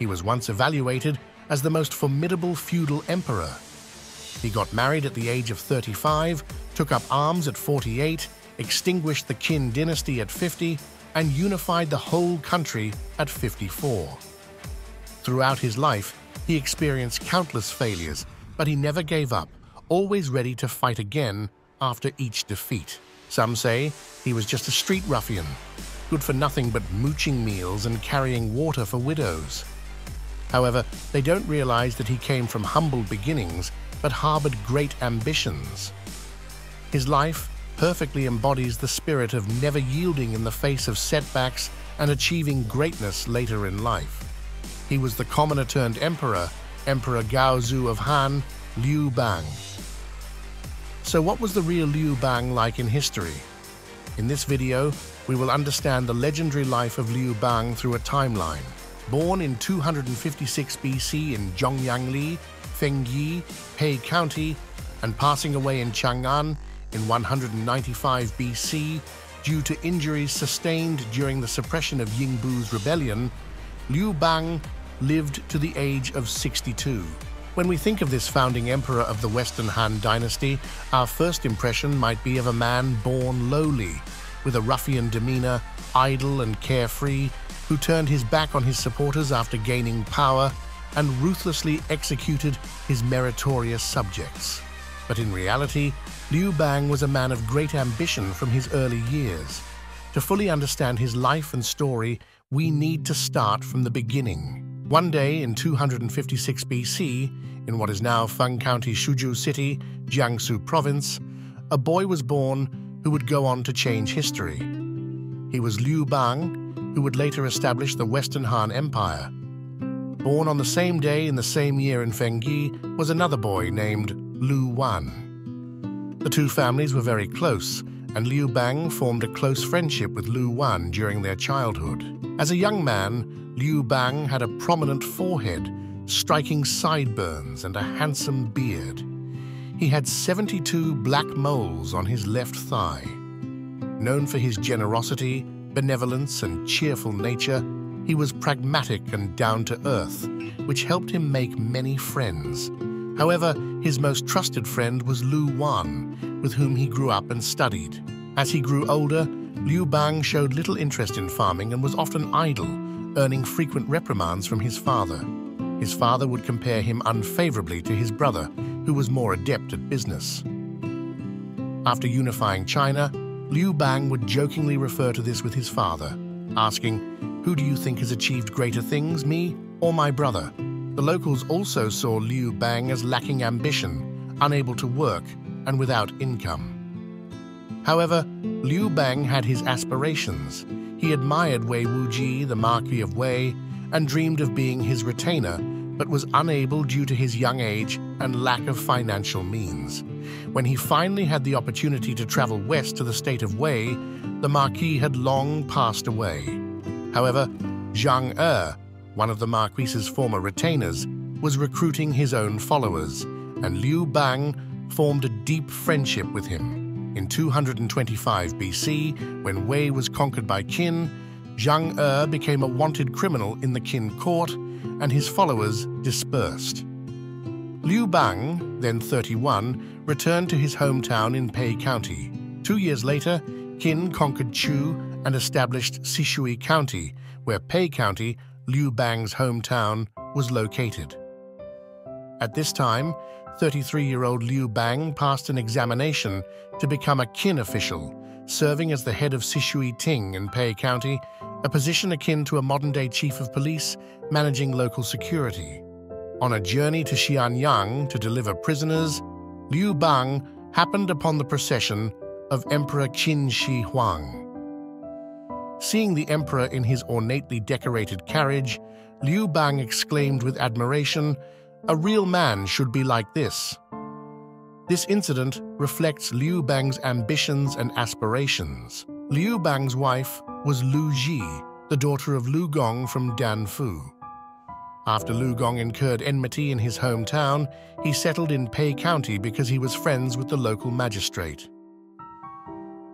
He was once evaluated as the most formidable feudal emperor. He got married at the age of 35, took up arms at 48, extinguished the Han Dynasty at 50, and unified the whole country at 54. Throughout his life, he experienced countless failures, but he never gave up, always ready to fight again after each defeat. Some say he was just a street ruffian, good for nothing but mooching meals and carrying water for widows. However, they don't realize that he came from humble beginnings but harbored great ambitions. His life perfectly embodies the spirit of never yielding in the face of setbacks and achieving greatness later in life. He was the commoner turned emperor, Emperor Gaozu of Han, Liu Bang. So what was the real Liu Bang like in history? In this video, we will understand the legendary life of Liu Bang through a timeline. Born in 256 BC in Zhongyangli, Fengyi, Pei County, and passing away in Chang'an in 195 BC due to injuries sustained during the suppression of Yingbu's rebellion, Liu Bang lived to the age of 62. When we think of this founding emperor of the Western Han Dynasty, our first impression might be of a man born lowly, with a ruffian demeanor, idle and carefree, who turned his back on his supporters after gaining power and ruthlessly executed his meritorious subjects. But in reality, Liu Bang was a man of great ambition from his early years. To fully understand his life and story, we need to start from the beginning. One day in 256 BC, in what is now Feng County, Suzhou City, Jiangsu Province, a boy was born who would go on to change history. He was Liu Bang, who would later establish the Western Han Empire. Born on the same day in the same year in Fengyi was another boy named Liu Wan. The two families were very close, and Liu Bang formed a close friendship with Liu Wan during their childhood. As a young man, Liu Bang had a prominent forehead, striking sideburns, and a handsome beard. He had 72 black moles on his left thigh. Known for his generosity, benevolence, and cheerful nature, he was pragmatic and down-to-earth, which helped him make many friends. However, his most trusted friend was Liu Wan, with whom he grew up and studied. As he grew older, Liu Bang showed little interest in farming and was often idle, earning frequent reprimands from his father. His father would compare him unfavorably to his brother, who was more adept at business. After unifying China, Liu Bang would jokingly refer to this with his father, asking, "Who do you think has achieved greater things, me or my brother?" The locals also saw Liu Bang as lacking ambition, unable to work, and without income. However, Liu Bang had his aspirations. He admired Wei Wuji, the Marquis of Wei, and dreamed of being his retainer, but was unable due to his young age and lack of financial means. When he finally had the opportunity to travel west to the state of Wei, the Marquis had long passed away. However, Zhang Er, one of the Marquis's former retainers, was recruiting his own followers, and Liu Bang formed a deep friendship with him. In 225 BC, when Wei was conquered by Qin, Zhang Er became a wanted criminal in the Qin court, and his followers dispersed. Liu Bang, then 31, returned to his hometown in Pei County. 2 years later, Qin conquered Chu and established Sishui County, where Pei County, Liu Bang's hometown, was located. At this time, 33-year-old Liu Bang passed an examination to become a Qin official, serving as the head of Sishui Ting in Pei County, a position akin to a modern-day chief of police managing local security. On a journey to Xianyang to deliver prisoners, Liu Bang happened upon the procession of Emperor Qin Shi Huang. Seeing the emperor in his ornately decorated carriage, Liu Bang exclaimed with admiration, "A real man should be like this." This incident reflects Liu Bang's ambitions and aspirations. Liu Bang's wife was Lu Ji, the daughter of Lu Gong from Danfu. After Lu Gong incurred enmity in his hometown, he settled in Pei County because he was friends with the local magistrate.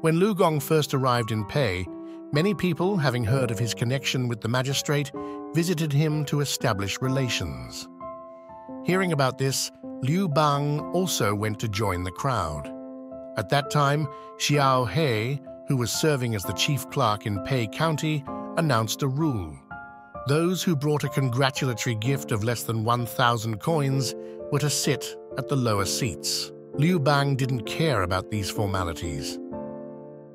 When Lu Gong first arrived in Pei, Many people, having heard of his connection with the magistrate, visited him to establish relations. Hearing about this, Liu Bang also went to join the crowd. At that time, Xiao He, who was serving as the chief clerk in Pei County, announced a rule. Those who brought a congratulatory gift of less than 1,000 coins were to sit at the lower seats. Liu Bang didn't care about these formalities.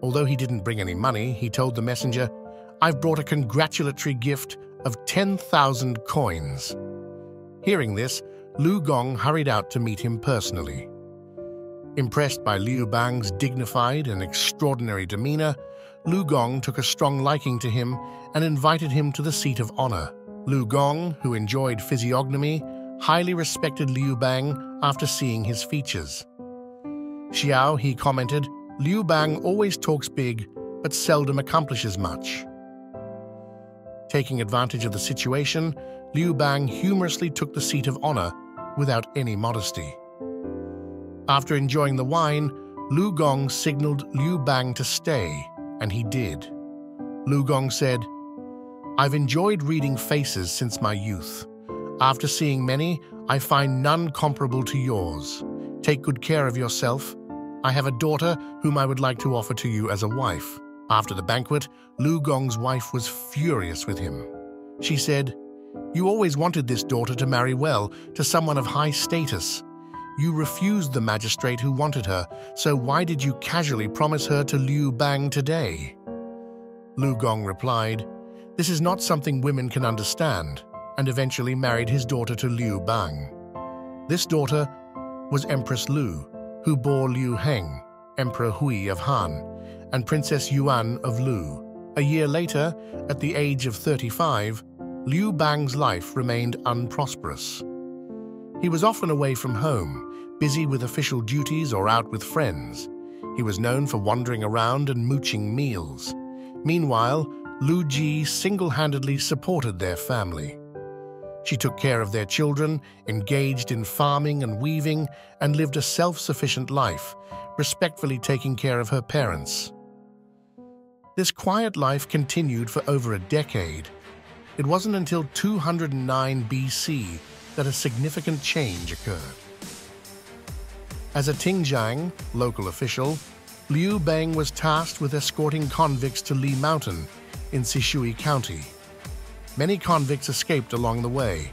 Although he didn't bring any money, he told the messenger, "I've brought a congratulatory gift of 10,000 coins." Hearing this, Lu Gong hurried out to meet him personally. Impressed by Liu Bang's dignified and extraordinary demeanor, Lu Gong took a strong liking to him and invited him to the seat of honor. Lu Gong, who enjoyed physiognomy, highly respected Liu Bang after seeing his features. Xiao He commented, "Liu Bang always talks big, but seldom accomplishes much." Taking advantage of the situation, Liu Bang humorously took the seat of honor without any modesty. After enjoying the wine, Lu Gong signaled Liu Bang to stay, and he did. Lu Gong said, "I've enjoyed reading faces since my youth. After seeing many, I find none comparable to yours. Take good care of yourself. I have a daughter whom I would like to offer to you as a wife." After the banquet, Lu Gong's wife was furious with him. She said, "You always wanted this daughter to marry well, to someone of high status. You refused the magistrate who wanted her, so why did you casually promise her to Liu Bang today?" Lu Gong replied, "This is not something women can understand," and eventually married his daughter to Liu Bang. This daughter was Empress Lu, who bore Liu Heng, Emperor Hui of Han, and Princess Yuan of Lu. A year later, at the age of 35, Liu Bang's life remained unprosperous. He was often away from home, busy with official duties or out with friends. He was known for wandering around and mooching meals. Meanwhile, Lu Ji single-handedly supported their family. She took care of their children, engaged in farming and weaving, and lived a self-sufficient life, respectfully taking care of her parents. This quiet life continued for over a decade. It wasn't until 209 BC that a significant change occurred. As a Tingjiang, local official, Liu Bang was tasked with escorting convicts to Li Mountain in Sishui County. Many convicts escaped along the way.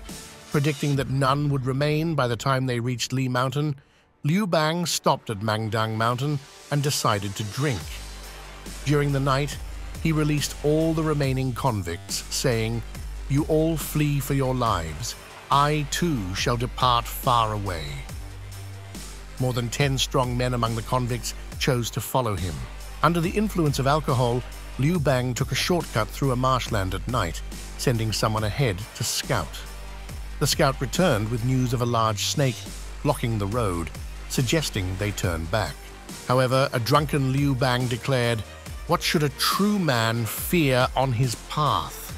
Predicting that none would remain by the time they reached Li Mountain, Liu Bang stopped at Mangdang Mountain and decided to drink. During the night, he released all the remaining convicts, saying, "You all flee for your lives. I too shall depart far away." More than 10 strong men among the convicts chose to follow him. Under the influence of alcohol, Liu Bang took a shortcut through a marshland at night, sending someone ahead to scout. The scout returned with news of a large snake blocking the road, suggesting they turn back. However, a drunken Liu Bang declared, "What should a true man fear on his path?"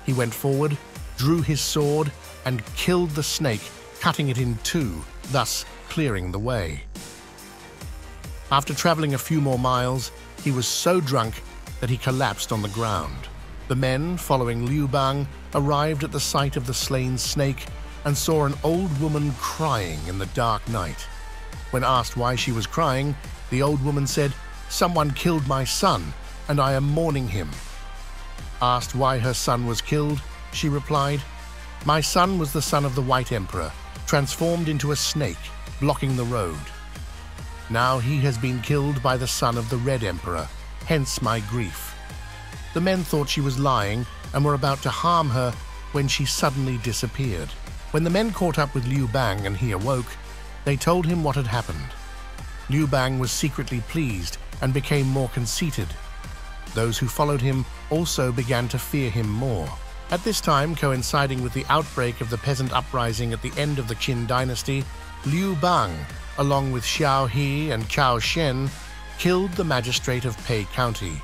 He went forward, drew his sword, and killed the snake, cutting it in two, thus clearing the way. After traveling a few more miles, he was so drunk that he collapsed on the ground. The men, following Liu Bang, arrived at the site of the slain snake and saw an old woman crying in the dark night. When asked why she was crying, the old woman said, "Someone killed my son, and I am mourning him." Asked why her son was killed, she replied, "My son was the son of the White Emperor, transformed into a snake, blocking the road. Now he has been killed by the son of the Red Emperor, hence my grief." The men thought she was lying and were about to harm her when she suddenly disappeared. When the men caught up with Liu Bang and he awoke, they told him what had happened. Liu Bang was secretly pleased and became more conceited. Those who followed him also began to fear him more. At this time, coinciding with the outbreak of the peasant uprising at the end of the Qin Dynasty, Liu Bang, along with Xiao He and Cao Shen, killed the magistrate of Pei County.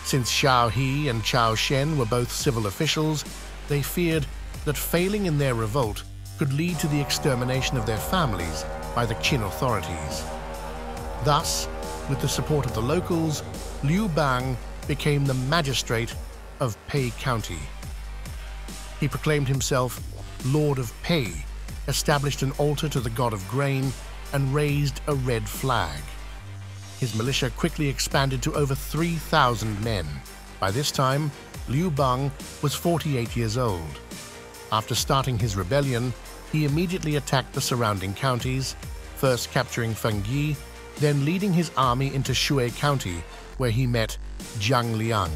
Since Xiao He and Cao Shen were both civil officials, they feared that failing in their revolt could lead to the extermination of their families by the Qin authorities. Thus, with the support of the locals, Liu Bang became the magistrate of Pei County. He proclaimed himself Lord of Pei, established an altar to the god of grain, and raised a red flag. His militia quickly expanded to over 3,000 men. By this time, Liu Bang was 48 years old. After starting his rebellion, he immediately attacked the surrounding counties, first capturing Fengyi, then leading his army into Shui County, where he met Zhang Liang.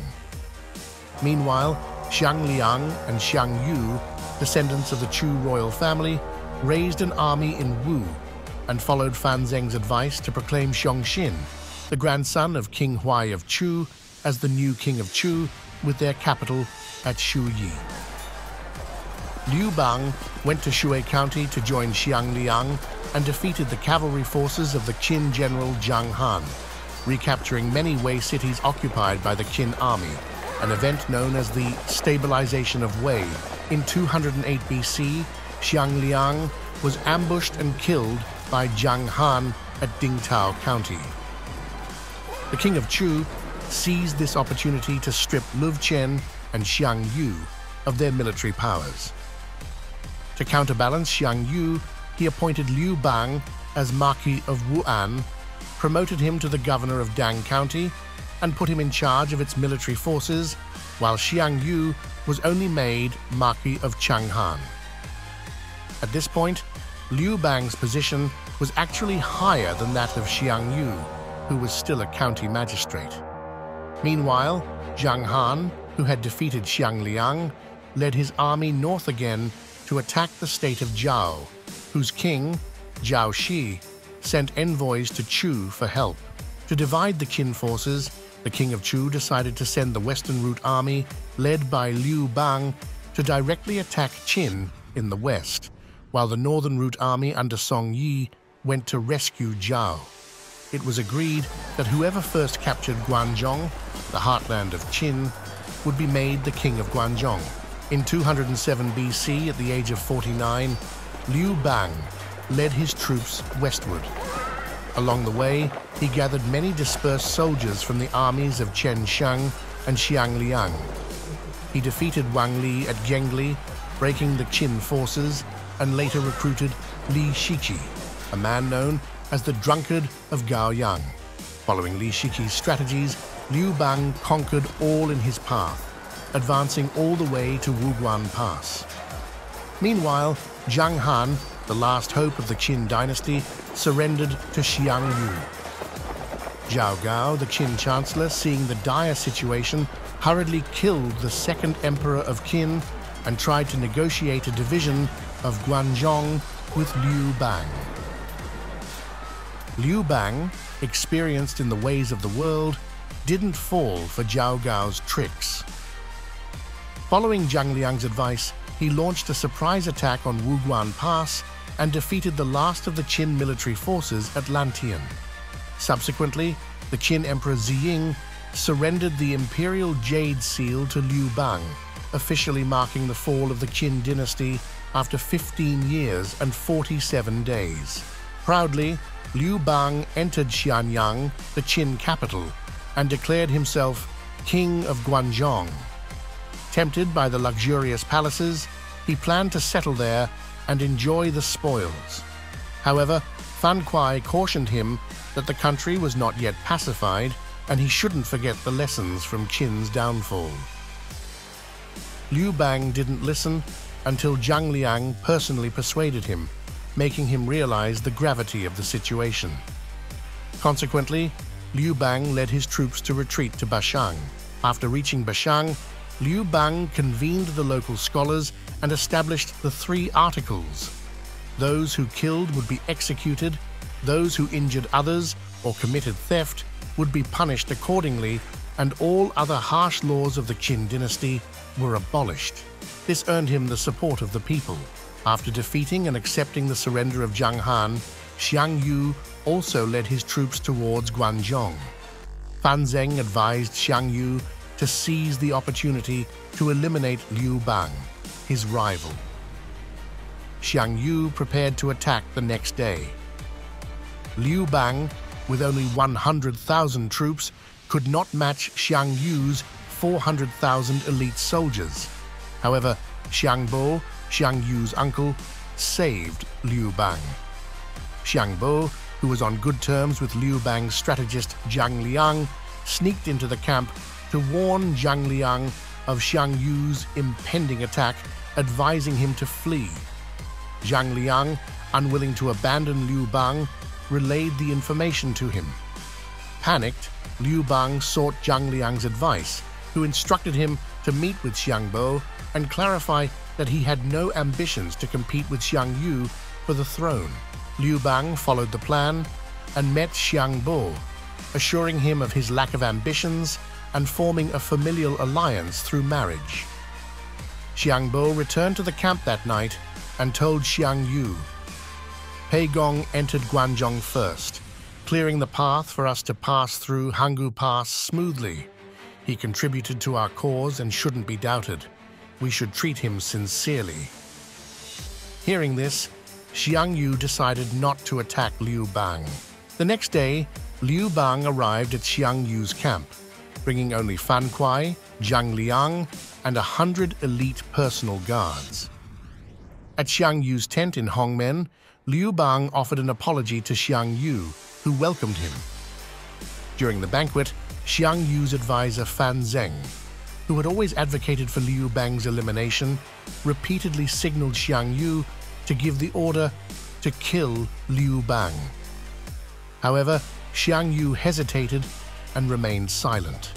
Meanwhile, Zhang Liang and Xiang Yu, descendants of the Chu royal family, raised an army in Wu and followed Fan Zheng's advice to proclaim Xiongxin, the grandson of King Huai of Chu, as the new king of Chu, with their capital at Shuyi. Liu Bang went to Shui County to join Xiang Liang and defeated the cavalry forces of the Qin general Zhang Han, recapturing many Wei cities occupied by the Qin army, an event known as the Stabilization of Wei. In 208 BC, Xiang Liang was ambushed and killed by Zhang Han at Dingtao County. The king of Chu seized this opportunity to strip Liu Chen and Xiang Yu of their military powers. To counterbalance Xiang Yu, he appointed Liu Bang as Marquis of Wu'an, promoted him to the governor of Dang County, and put him in charge of its military forces, while Xiang Yu was only made Marquis of Changhan. At this point, Liu Bang's position was actually higher than that of Xiang Yu, who was still a county magistrate. Meanwhile, Zhang Han, who had defeated Xiang Liang, led his army north again to attack the state of Zhao, whose king, Zhao Shi, sent envoys to Chu for help. To divide the Qin forces, the king of Chu decided to send the Western Route army, led by Liu Bang, to directly attack Qin in the west, while the Northern Route army under Song Yi went to rescue Zhao. It was agreed that whoever first captured Guanzhong, the heartland of Qin, would be made the king of Guanzhong. In 207 BC, at the age of 49, Liu Bang led his troops westward. Along the way, he gathered many dispersed soldiers from the armies of Chen Shang and Xiang Liang. He defeated Wang Li at Gengli, breaking the Qin forces, and later recruited Li Shiqi, a man known as the Drunkard of Gaoyang. Following Li Shiqi's strategies, Liu Bang conquered all in his path, advancing all the way to Wuguan Pass. Meanwhile, Zhang Han, the last hope of the Qin dynasty, surrendered to Xiang Yu. Zhao Gao, the Qin chancellor, seeing the dire situation, hurriedly killed the second emperor of Qin and tried to negotiate a division of Guanzhong with Liu Bang. Liu Bang, experienced in the ways of the world, didn't fall for Zhao Gao's tricks. Following Zhang Liang's advice, he launched a surprise attack on Wuguan Pass and defeated the last of the Qin military forces at Lantian. Subsequently, the Qin Emperor Ziying surrendered the Imperial Jade Seal to Liu Bang, officially marking the fall of the Qin dynasty after 15 years and 47 days. Proudly, Liu Bang entered Xianyang, the Qin capital, and declared himself King of Guanzhong. Tempted by the luxurious palaces, he planned to settle there and enjoy the spoils. However, Fan Kuai cautioned him that the country was not yet pacified and he shouldn't forget the lessons from Qin's downfall. Liu Bang didn't listen until Zhang Liang personally persuaded him, making him realize the gravity of the situation. Consequently, Liu Bang led his troops to retreat to Bashang. After reaching Bashang, Liu Bang convened the local scholars and established the 3 articles. Those who killed would be executed, those who injured others or committed theft would be punished accordingly, and all other harsh laws of the Qin dynasty were abolished. This earned him the support of the people. After defeating and accepting the surrender of Zhang Han, Xiang Yu also led his troops towards Guanzhong. Fan Zheng advised Xiang Yu to seize the opportunity to eliminate Liu Bang, his rival. Xiang Yu prepared to attack the next day. Liu Bang, with only 100,000 troops, could not match Xiang Yu's 400,000 elite soldiers. However, Xiang Bo, Xiang Yu's uncle, saved Liu Bang. Xiang Bo, who was on good terms with Liu Bang's strategist Zhang Liang, sneaked into the camp to warn Zhang Liang of Xiang Yu's impending attack, advising him to flee. Zhang Liang, unwilling to abandon Liu Bang, relayed the information to him. Panicked, Liu Bang sought Zhang Liang's advice, who instructed him to meet with Xiang Bo and clarify that he had no ambitions to compete with Xiang Yu for the throne. Liu Bang followed the plan and met Xiang Bo, assuring him of his lack of ambitions and forming a familial alliance through marriage. Xiang Bo returned to the camp that night and told Xiang Yu, "Pei Gong entered Guanzhong first, clearing the path for us to pass through Hangu Pass smoothly. He contributed to our cause and shouldn't be doubted. We should treat him sincerely." Hearing this, Xiang Yu decided not to attack Liu Bang. The next day, Liu Bang arrived at Xiang Yu's camp, bringing only Fan Kuai, Zhang Liang, and 100 elite personal guards. At Xiang Yu's tent in Hongmen, Liu Bang offered an apology to Xiang Yu, who welcomed him. During the banquet, Xiang Yu's advisor Fan Zheng, who had always advocated for Liu Bang's elimination, repeatedly signaled Xiang Yu to give the order to kill Liu Bang. However, Xiang Yu hesitated and remained silent.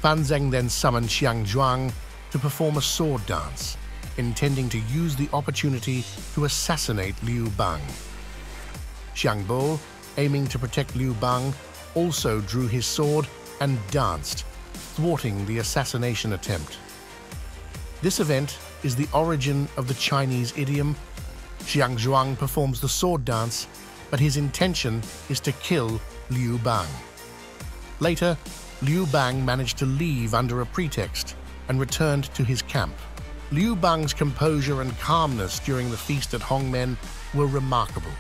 Fan Zheng then summoned Xiang Zhuang to perform a sword dance, intending to use the opportunity to assassinate Liu Bang. Xiang Bo, aiming to protect Liu Bang, also drew his sword and danced, thwarting the assassination attempt. This event is the origin of the Chinese idiom, "Xiang Zhuang performs the sword dance, but his intention is to kill Liu Bang." Later, Liu Bang managed to leave under a pretext and returned to his camp. Liu Bang's composure and calmness during the feast at Hongmen were remarkable.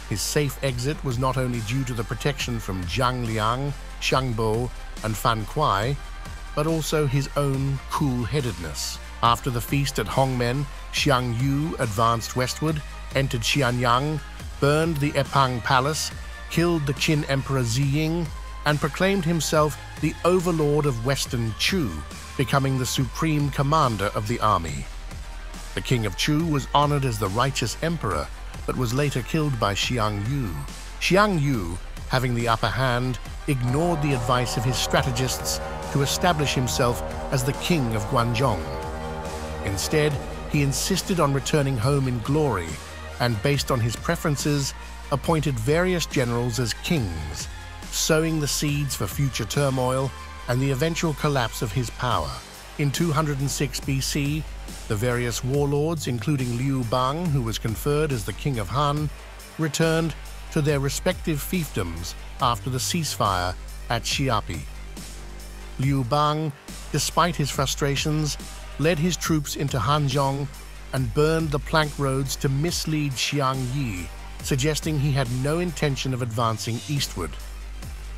His safe exit was not only due to the protection from Zhang Liang, Xiang Bo, and Fan Kuai, but also his own cool-headedness. After the feast at Hongmen, Xiang Yu advanced westward, entered Xianyang, burned the Epang Palace, killed the Qin Emperor Ziying, and proclaimed himself the overlord of Western Chu, becoming the supreme commander of the army. The king of Chu was honored as the righteous emperor, but was later killed by Xiang Yu. Xiang Yu, having the upper hand, ignored the advice of his strategists to establish himself as the king of Guanzhong. Instead, he insisted on returning home in glory and, based on his preferences, appointed various generals as kings, sowing the seeds for future turmoil and the eventual collapse of his power. In 206 BC, the various warlords, including Liu Bang, who was conferred as the King of Han, returned to their respective fiefdoms after the ceasefire at Xiapi. Liu Bang, despite his frustrations, led his troops into Hanzhong and burned the plank roads to mislead Xiang Yi, suggesting he had no intention of advancing eastward.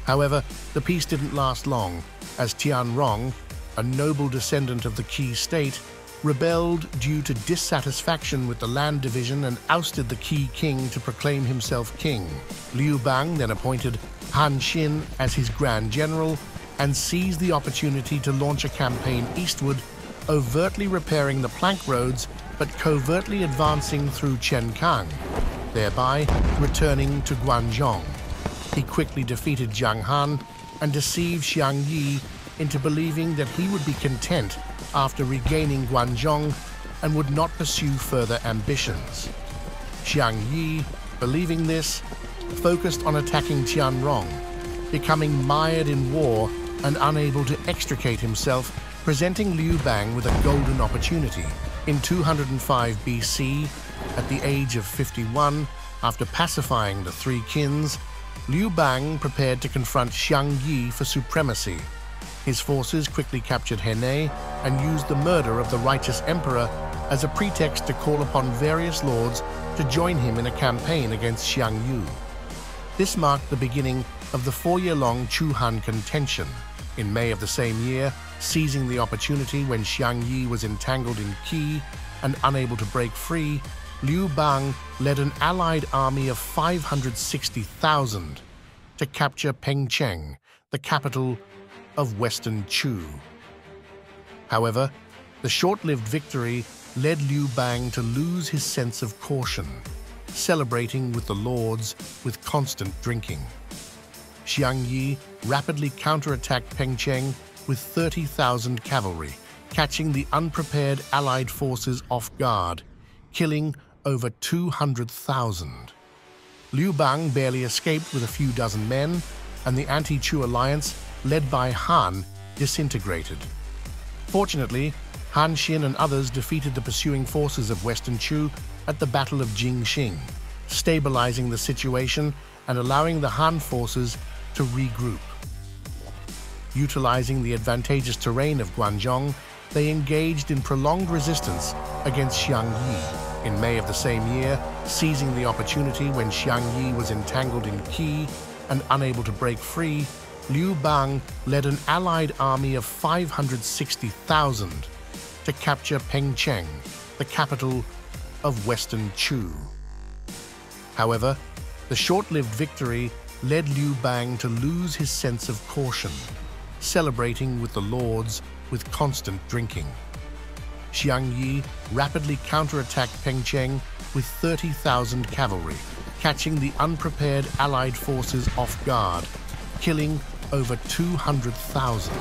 However, the peace didn't last long, as Tianrong, a noble descendant of the Qi state, rebelled due to dissatisfaction with the land division and ousted the Qi king to proclaim himself king. Liu Bang then appointed Han Xin as his grand general and seized the opportunity to launch a campaign eastward, overtly repairing the plank roads but covertly advancing through Chenkang, thereby returning to Guanzhong. He quickly defeated Zhang Han and deceived Xiang Yi into believing that he would be content after regaining Guanzhong and would not pursue further ambitions. Xiang Yi, believing this, focused on attacking Tianrong, becoming mired in war and unable to extricate himself, presenting Liu Bang with a golden opportunity. In 205 BC, at the age of 51, after pacifying the three Qins, Liu Bang prepared to confront Xiang Yi for supremacy. His forces quickly captured Henei and used the murder of the righteous emperor as a pretext to call upon various lords to join him in a campaign against Xiang Yu. This marked the beginning of the 4-year-long Chu-Han contention. In May of the same year, seizing the opportunity when Xiang Yi was entangled in qi and unable to break free, Liu Bang led an allied army of 560,000 to capture Pengcheng, the capital of Western Chu. However, the short-lived victory led Liu Bang to lose his sense of caution, celebrating with the lords with constant drinking. Xiang Yi rapidly counterattacked Pengcheng with 30,000 cavalry, catching the unprepared allied forces off guard, killing over 200,000. Liu Bang barely escaped with a few dozen men, and the anti-Chu alliance, led by Han, disintegrated. Fortunately, Han Xin and others defeated the pursuing forces of Western Chu at the Battle of Jingxing, stabilizing the situation and allowing the Han forces to regroup. Utilizing the advantageous terrain of Guanzhong, they engaged in prolonged resistance against Xiang Yi. In May of the same year, seizing the opportunity when Xiang Yi was entangled in qi and unable to break free, Liu Bang led an allied army of 560,000 to capture Pengcheng, the capital of Western Chu. However, the short-lived victory led Liu Bang to lose his sense of caution, celebrating with the lords with constant drinking. Xiang Yi rapidly counterattacked Pengcheng with 30,000 cavalry, catching the unprepared allied forces off guard, killing over 200,000.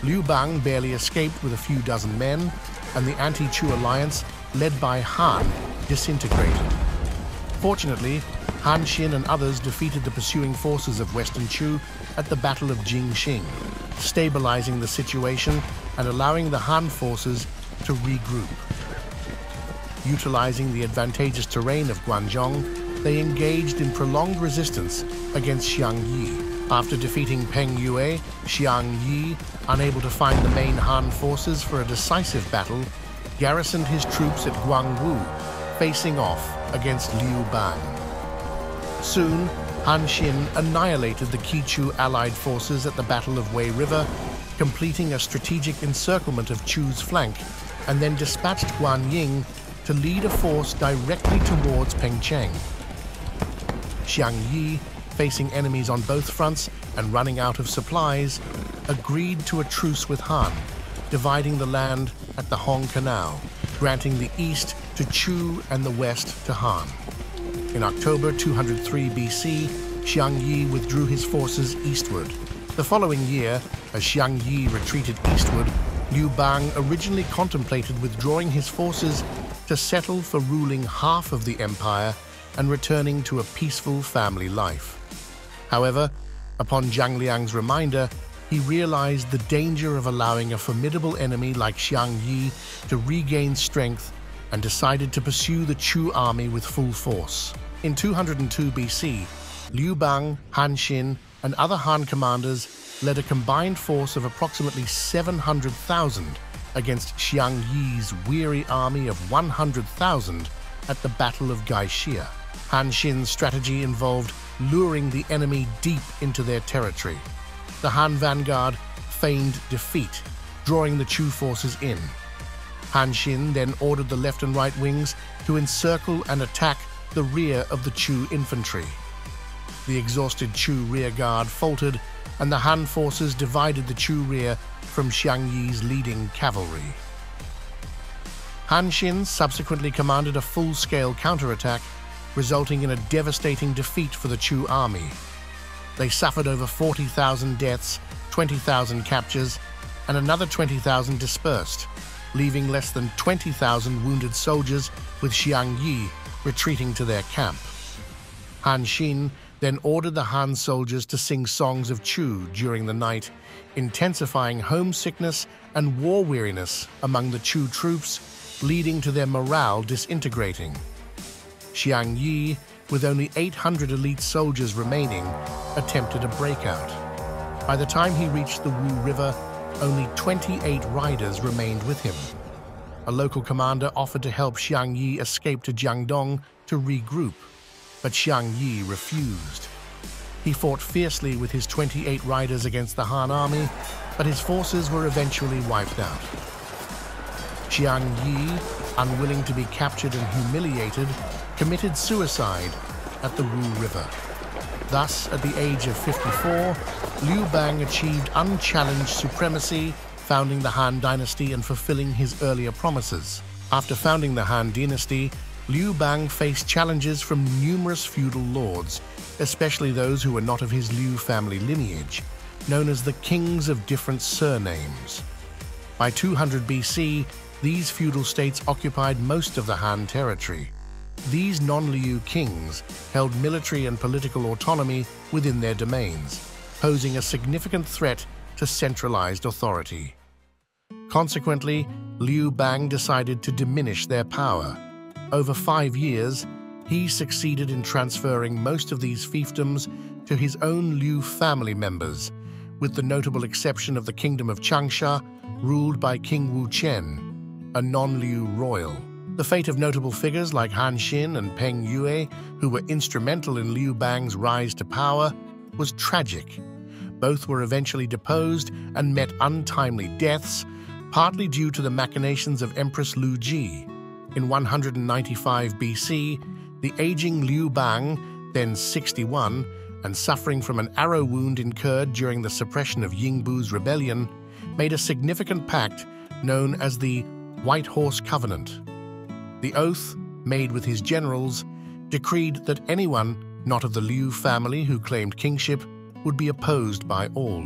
Liu Bang barely escaped with a few dozen men, and the anti-Chu alliance, led by Han, disintegrated. Fortunately, Han Xin and others defeated the pursuing forces of Western Chu at the Battle of Jingxing, stabilizing the situation and allowing the Han forces to regroup. Utilizing the advantageous terrain of Guanzhong, they engaged in prolonged resistance against Xiang Yi. After defeating Peng Yue, Xiang Yi, unable to find the main Han forces for a decisive battle, garrisoned his troops at Guangwu, facing off against Liu Bang. Soon, Han Xin annihilated the Qichu allied forces at the Battle of Wei River, completing a strategic encirclement of Chu's flank, and then dispatched Guan Ying to lead a force directly towards Pengcheng. Xiang Yi, facing enemies on both fronts and running out of supplies, agreed to a truce with Han, dividing the land at the Hong Canal, granting the east to Chu and the west to Han. In October 203 BC, Xiang Yi withdrew his forces eastward. The following year, as Xiang Yi retreated eastward, Liu Bang originally contemplated withdrawing his forces to settle for ruling half of the empire and returning to a peaceful family life. However, upon Zhang Liang's reminder, he realized the danger of allowing a formidable enemy like Xiang Yi to regain strength and decided to pursue the Chu army with full force. In 202 BC, Liu Bang, Han Xin, and other Han commanders led a combined force of approximately 700,000 against Xiang Yi's weary army of 100,000 at the Battle of Gaixia. Han Xin's strategy involved luring the enemy deep into their territory. The Han vanguard feigned defeat, drawing the Chu forces in. Han Xin then ordered the left and right wings to encircle and attack the rear of the Chu infantry. The exhausted Chu rearguard faltered, and the Han forces divided the Chu rear from Xiang Yi's leading cavalry. Han Xin subsequently commanded a full-scale counterattack, resulting in a devastating defeat for the Chu army. They suffered over 40,000 deaths, 20,000 captures, and another 20,000 dispersed, leaving less than 20,000 wounded soldiers, with Xiang Yi retreating to their camp. Han Xin then ordered the Han soldiers to sing songs of Chu during the night, intensifying homesickness and war weariness among the Chu troops, leading to their morale disintegrating. Xiang Yi, with only 800 elite soldiers remaining, attempted a breakout. By the time he reached the Wu River, only 28 riders remained with him. A local commander offered to help Xiang Yi escape to Jiangdong to regroup, but Xiang Yi refused. He fought fiercely with his 28 riders against the Han army, but his forces were eventually wiped out. Xiang Yi, unwilling to be captured and humiliated, committed suicide at the Wu River. Thus, at the age of 54, Liu Bang achieved unchallenged supremacy, founding the Han Dynasty and fulfilling his earlier promises. After founding the Han Dynasty, Liu Bang faced challenges from numerous feudal lords, especially those who were not of his Liu family lineage, known as the kings of different surnames. By 200 BC, these feudal states occupied most of the Han territory. These non-Liu kings held military and political autonomy within their domains, posing a significant threat to centralized authority. Consequently, Liu Bang decided to diminish their power. Over 5 years, he succeeded in transferring most of these fiefdoms to his own Liu family members, with the notable exception of the Kingdom of Changsha, ruled by King Wu Chen, a non-Liu royal. The fate of notable figures like Han Xin and Peng Yue, who were instrumental in Liu Bang's rise to power, was tragic. Both were eventually deposed and met untimely deaths, partly due to the machinations of Empress Lu Ji. In 195 BC, the aging Liu Bang, then 61, and suffering from an arrow wound incurred during the suppression of Yingbu's rebellion, made a significant pact known as the White Horse Covenant. The oath, made with his generals, decreed that anyone not of the Liu family who claimed kingship would be opposed by all.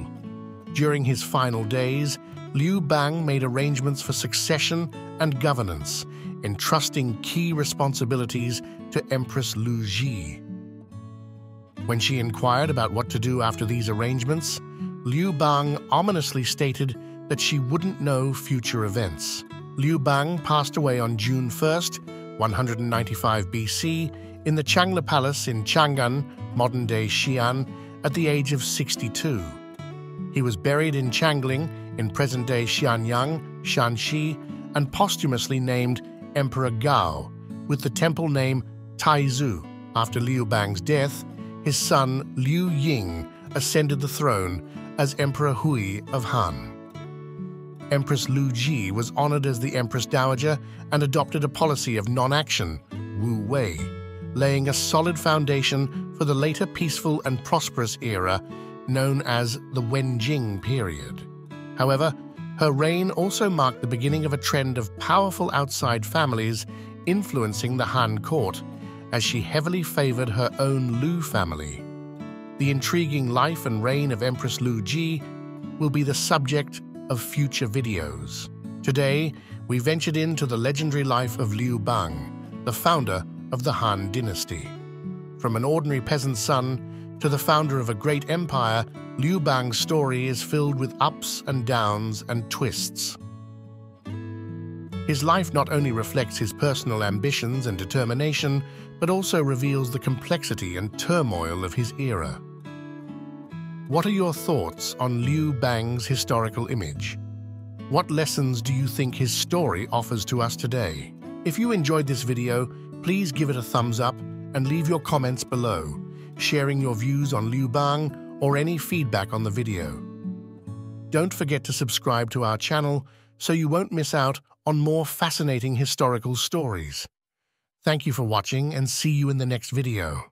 During his final days, Liu Bang made arrangements for succession and governance, entrusting key responsibilities to Empress Lu Ji. When she inquired about what to do after these arrangements, Liu Bang ominously stated that she wouldn't know future events. Liu Bang passed away on June 1st, 195 BC, in the Changla Palace in Chang'an, modern-day Xi'an, at the age of 62. He was buried in Changling, in present-day Xianyang, Shanxi, and posthumously named Emperor Gao, with the temple name Taizu. After Liu Bang's death, his son Liu Ying ascended the throne as Emperor Hui of Han. Empress Lu Ji was honored as the Empress Dowager and adopted a policy of non-action, Wu Wei, laying a solid foundation for the later peaceful and prosperous era known as the Wenjing period. However, her reign also marked the beginning of a trend of powerful outside families influencing the Han court, as she heavily favored her own Liu family. The intriguing life and reign of Empress Lu Ji will be the subject of future videos. Today, we ventured into the legendary life of Liu Bang, the founder of the Han Dynasty. From an ordinary peasant son to the founder of a great empire, Liu Bang's story is filled with ups and downs and twists. His life not only reflects his personal ambitions and determination, but also reveals the complexity and turmoil of his era. What are your thoughts on Liu Bang's historical image? What lessons do you think his story offers to us today? If you enjoyed this video, please give it a thumbs up and leave your comments below, sharing your views on Liu Bang or any feedback on the video. Don't forget to subscribe to our channel so you won't miss out on more fascinating historical stories. Thank you for watching and see you in the next video.